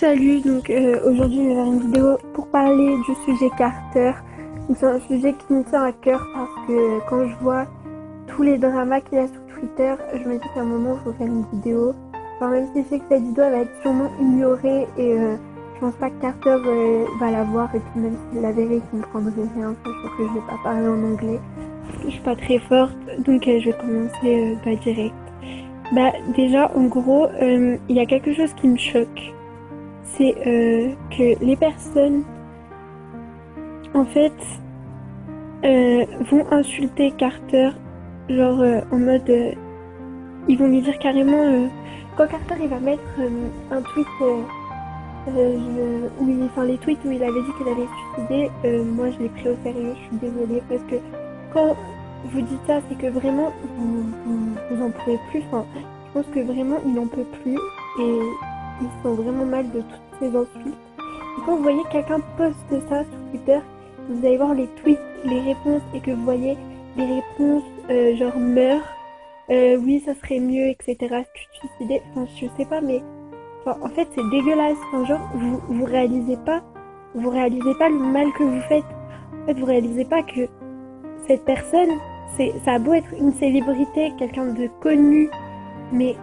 Salut, aujourd'hui je vais faire une vidéo pour parler du sujet Carter. Donc, c'est un sujet qui me tient à cœur parce que quand je vois tous les dramas qu'il y a sur Twitter, je me dis qu'à un moment il faut faire une vidéo. Enfin, même si je sais que cette vidéo elle va être sûrement ignorée et je pense pas que Carter va la voir, et puis même s'il la verrait il comprendrait rien. Enfin, je pense que je vais pas parler en anglais parce que je suis pas très forte, donc je vais commencer direct. Déjà en gros il y a quelque chose qui me choque. C'est que les personnes, en fait, vont insulter Carter, genre en mode, ils vont lui dire carrément, quand Carter il va mettre un tweet, enfin les tweets où il avait dit qu'il allait se suicider, moi je l'ai pris au sérieux, je suis désolée, parce que quand vous dites ça, c'est que vraiment vous en pouvez plus. Enfin, je pense que vraiment il n'en peut plus et il se sent vraiment mal de toutes ces insultes. Et quand vous voyez quelqu'un poste ça sur Twitter, vous allez voir les tweets, les réponses, et que vous voyez les réponses genre meurt, oui ça serait mieux, etc. Tu te suicider, enfin je sais pas, mais enfin, en fait c'est dégueulasse. Enfin, genre vous réalisez pas le mal que vous faites. En fait vous réalisez pas que cette personne, ça a beau être une célébrité, quelqu'un de connu, mais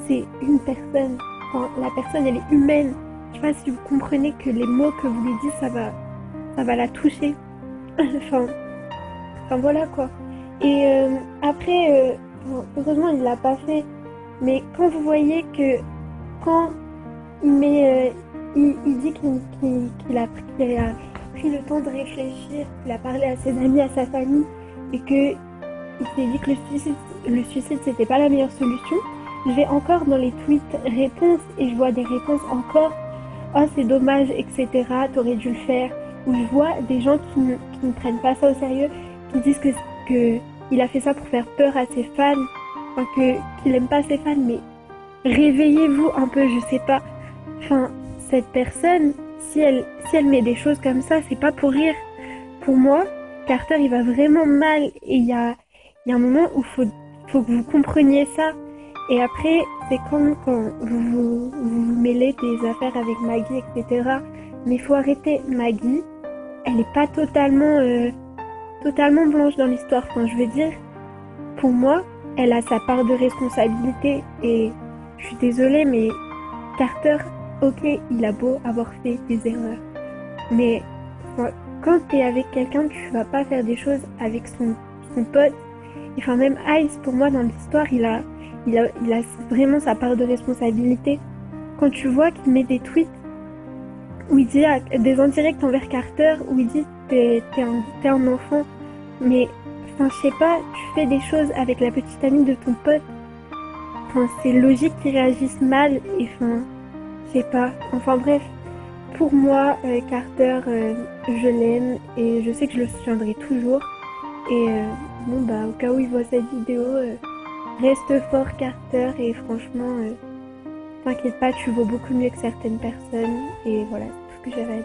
c'est une personne. Enfin, la personne, elle est humaine. Je sais pas si vous comprenez que les mots que vous lui dites, ça va la toucher. enfin, voilà quoi. Et après, heureusement, il l'a pas fait. Mais quand vous voyez que quand il met, il dit qu'il a pris le temps de réfléchir, qu'il a parlé à ses amis, à sa famille, et que il s'est dit que le suicide c'était pas la meilleure solution. Je vais encore dans les tweets réponses et je vois des réponses encore, oh c'est dommage, etc. T'aurais dû le faire. Ou je vois des gens qui ne prennent pas ça au sérieux, qui disent que il a fait ça pour faire peur à ses fans, enfin qu'il aime pas ses fans, mais réveillez-vous un peu, je sais pas. Enfin, cette personne, si elle met des choses comme ça, c'est pas pour rire. Pour moi, Carter il va vraiment mal, et il y a un moment où faut que vous compreniez ça. Et après, c'est comme quand vous mêlez des affaires avec Maggie, etc. Mais il faut arrêter. Maggie, elle est pas totalement blanche dans l'histoire. Enfin, je veux dire, pour moi, elle a sa part de responsabilité. Et je suis désolée, mais Carter, ok, il a beau avoir fait des erreurs. Mais enfin, quand t'es avec quelqu'un, tu vas pas faire des choses avec son pote. Enfin, même Ice, pour moi, dans l'histoire, il a vraiment sa part de responsabilité. Quand tu vois qu'il met des tweets où il dit des indirects envers Carter, où il dit t'es un enfant, mais enfin je sais pas, tu fais des choses avec la petite amie de ton pote, enfin c'est logique qu'ils réagissent mal, et enfin je sais pas, enfin bref, pour moi Carter, je l'aime et je sais que je le soutiendrai toujours. Et au cas où il voit cette vidéo, reste fort Carter, et franchement, t'inquiète pas, tu vaux beaucoup mieux que certaines personnes, et voilà, c'est tout ce que j'avais à dire.